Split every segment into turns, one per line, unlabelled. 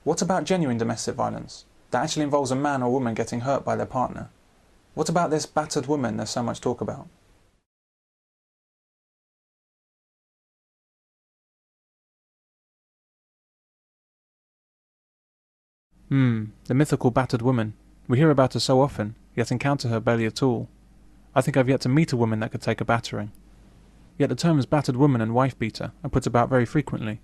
What about genuine domestic violence, that actually involves a man or woman getting hurt by their partner? What about this battered woman there's so much talk about? The mythical battered woman. We hear about her so often, yet encounter her barely at all. I think I've yet to meet a woman that could take a battering. Yet the terms battered woman and wife beater are put about very frequently.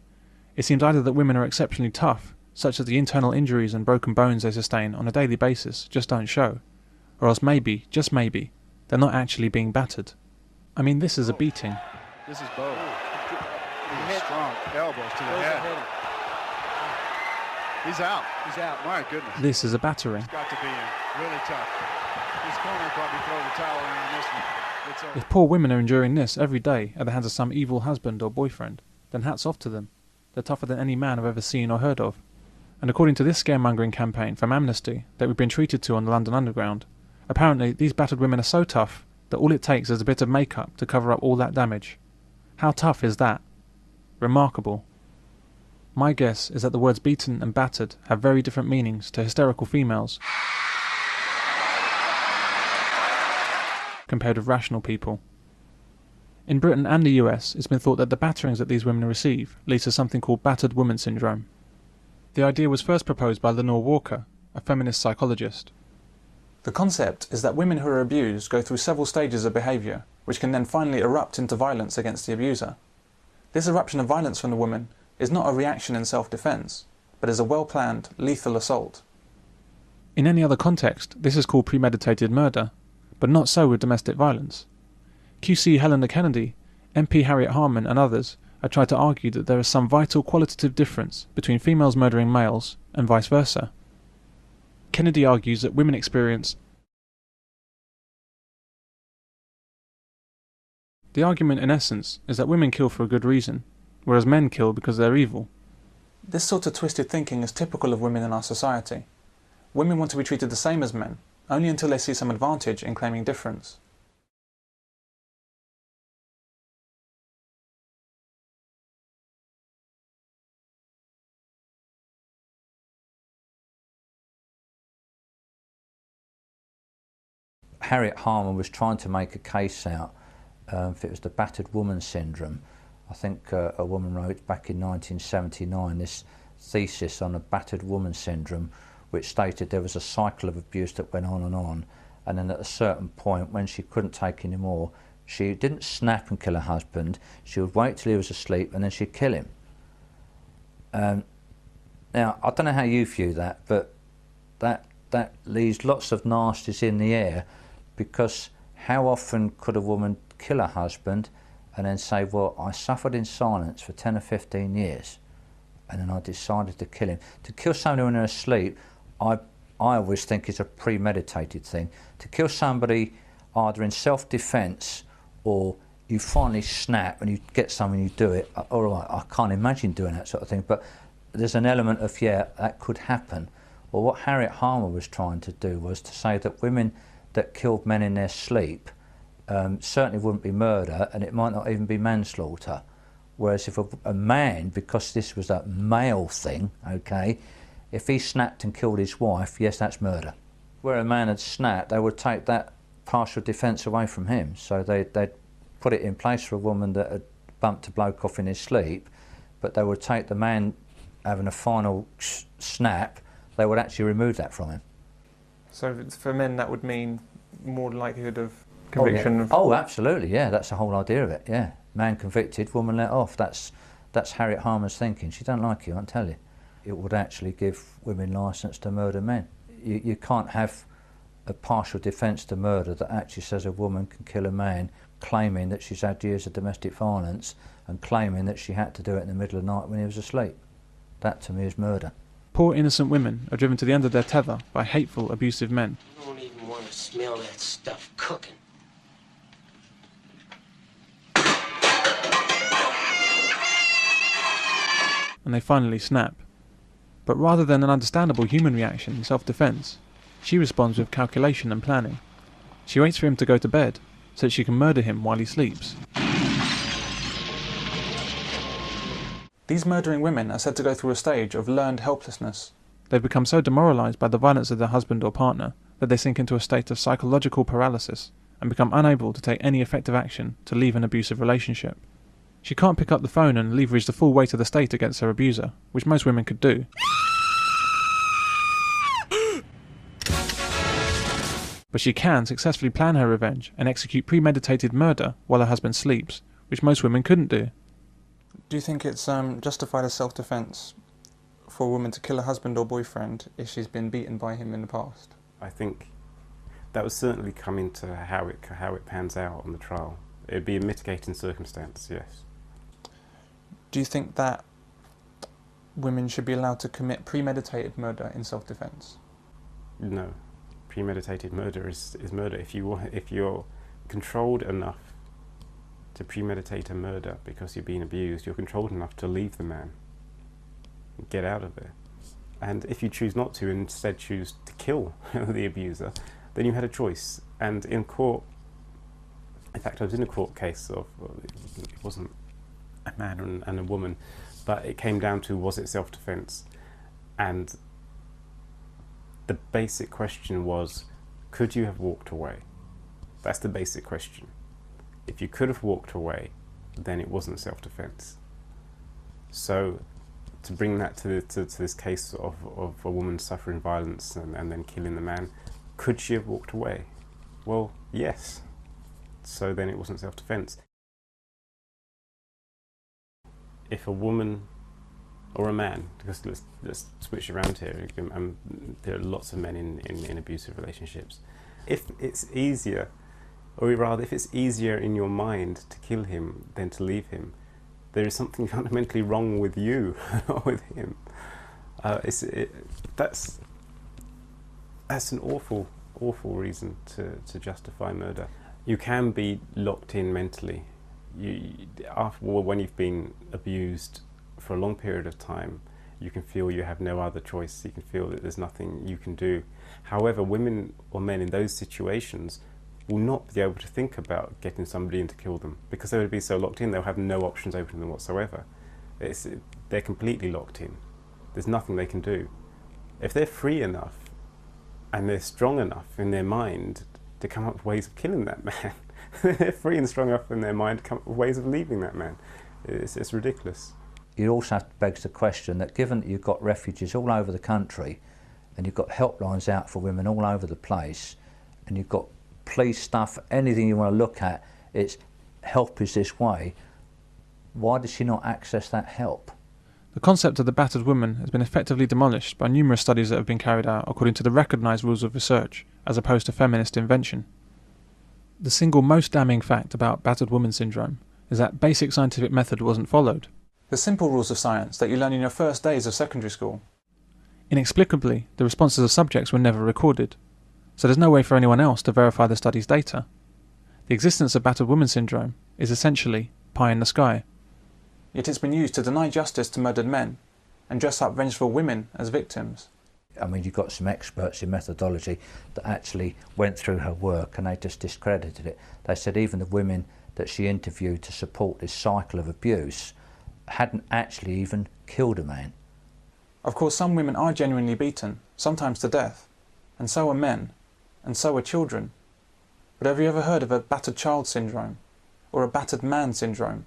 It seems either that women are exceptionally tough, such that the internal injuries and broken bones they sustain on a daily basis just don't show, or else maybe, just maybe, they're not actually being battered. I mean, this is a beating.
This is both. Strong elbows to the head. He's out. He's out. My goodness.
This is a battering.
He's got to be in. Really tough. His corner probably throw the towel around this one. It's over.
If poor women are enduring this every day at the hands of some evil husband or boyfriend, then hats off to them. They're tougher than any man I've ever seen or heard of. And according to this scaremongering campaign from Amnesty that we've been treated to on the London Underground, apparently these battered women are so tough that all it takes is a bit of makeup to cover up all that damage. How tough is that? Remarkable. My guess is that the words beaten and battered have very different meanings to hysterical females compared with rational people. In Britain and the US, it's been thought that the batterings that these women receive leads to something called battered woman syndrome. The idea was first proposed by Lenore Walker, a feminist psychologist. The concept is that women who are abused go through several stages of behaviour, which can then finally erupt into violence against the abuser. This eruption of violence from the woman is not a reaction in self-defence, but is a well-planned, lethal assault. In any other context, this is called premeditated murder, but not so with domestic violence. QC Helena Kennedy, MP Harriet Harman and others have tried to argue that there is some vital qualitative difference between females murdering males and vice versa. Kennedy argues that women experience The argument in essence is that women kill for a good reason, whereas men kill because they're evil. This sort of twisted thinking is typical of women in our society. Women want to be treated the same as men, only until they see some advantage in claiming difference.
Harriet Harman was trying to make a case out if it was the battered woman syndrome. I think a woman wrote back in 1979 this thesis on a battered woman syndrome, which stated there was a cycle of abuse that went on, and then at a certain point when she couldn't take any more, she didn't snap and kill her husband, she would wait till he was asleep and then she'd kill him. Now, I don't know how you view that, but that leaves lots of nasties in the air, because how often could a woman kill her husband and then say, well, I suffered in silence for 10 or 15 years and then I decided to kill him. To kill somebody when they're asleep, I always think is a premeditated thing. To kill somebody either in self-defence or you finally snap and you get someone, you do it, all right, I can't imagine doing that sort of thing, but there's an element of, yeah, that could happen. Well, what Harriet Harman was trying to do was to say that women that killed men in their sleep certainly wouldn't be murder, and it might not even be manslaughter. Whereas if a man, because this was a male thing, okay, if he snapped and killed his wife, yes, that's murder. Where a man had snapped, they would take that partial defence away from him. So they'd put it in place for a woman that had bumped a bloke off in his sleep, but they would take the man having a final snap, they would actually remove that from him.
So for men that would mean more likelihood of conviction?
Oh, absolutely, yeah, that's the whole idea of it, yeah. Man convicted, woman let off. That's Harriet Harman's thinking. She don't like you, I can tell you. It would actually give women licence to murder men. You can't have a partial defence to murder that actually says a woman can kill a man, claiming that she's had years of domestic violence and claiming that she had to do it in the middle of the night when he was asleep. That to me is murder.
Poor innocent women are driven to the end of their tether by hateful, abusive men.
I don't even want to smell that stuff cooking.
And they finally snap. But rather than an understandable human reaction in self-defence, she responds with calculation and planning. She waits for him to go to bed so that she can murder him while he sleeps. These murdering women are said to go through a stage of learned helplessness. They've become so demoralised by the violence of their husband or partner that they sink into a state of psychological paralysis and become unable to take any effective action to leave an abusive relationship. She can't pick up the phone and leverage the full weight of the state against her abuser, which most women could do. But she can successfully plan her revenge and execute premeditated murder while her husband sleeps, which most women couldn't do.
Do you think it's justified as self-defence for a woman to kill a husband or boyfriend if she's been beaten by him in the past?
I think that would certainly come into how it pans out on the trial. It would be a mitigating circumstance, yes.
Do you think that women should be allowed to commit premeditated murder in self-defence?
No. Premeditated murder is murder. If you're controlled enough to premeditate a murder because you're being abused, you're controlled enough to leave the man, get out of there. And if you choose not to and instead choose to kill the abuser, then you had a choice. And in court, in fact I was in a court case of, it wasn't a man and a woman, but it came down to, was it self-defense? And the basic question was, could you have walked away? That's the basic question. If you could have walked away, then it wasn't self-defense. So to bring that to this case of a woman suffering violence and then killing the man, could she have walked away? Well, yes. So then it wasn't self-defense. If a woman or a man, because let's switch around here, there are lots of men in abusive relationships. If it's easier, or rather if it's easier in your mind to kill him than to leave him, there is something fundamentally wrong with you, not with him. That's an awful reason to justify murder. You can be locked in mentally. When you've been abused for a long period of time, you can feel you have no other choice. You can feel that there's nothing you can do. However, women or men in those situations will not be able to think about getting somebody in to kill them, because they would be so locked in, they'll have no options open to them whatsoever. They're completely locked in. There's nothing they can do. If they're free enough and they're strong enough in their mind to come up with ways of killing that man, they're free and strong enough in their mind to come up with ways of leaving that man. It's ridiculous.
You also have to beg the question that given that you've got refuges all over the country and you've got helplines out for women all over the place and you've got police stuff, anything you want to look at, it's help is this way, why does she not access that help?
The concept of the battered woman has been effectively demolished by numerous studies that have been carried out according to the recognised rules of research, as opposed to feminist invention. The single most damning fact about battered woman syndrome is that basic scientific method wasn't followed.
The simple rules of science that you learn in your first days of secondary school.
Inexplicably, the responses of subjects were never recorded, so there's no way for anyone else to verify the study's data. The existence of battered woman syndrome is essentially pie in the sky.
Yet it's been used to deny justice to murdered men and dress up vengeful women as victims.
I mean, you've got some experts in methodology that actually went through her work and they just discredited it. They said even the women that she interviewed to support this cycle of abuse hadn't actually even killed a man.
Of course, some women are genuinely beaten, sometimes to death, and so are men, and so are children. But have you ever heard of a battered child syndrome, or a battered man syndrome?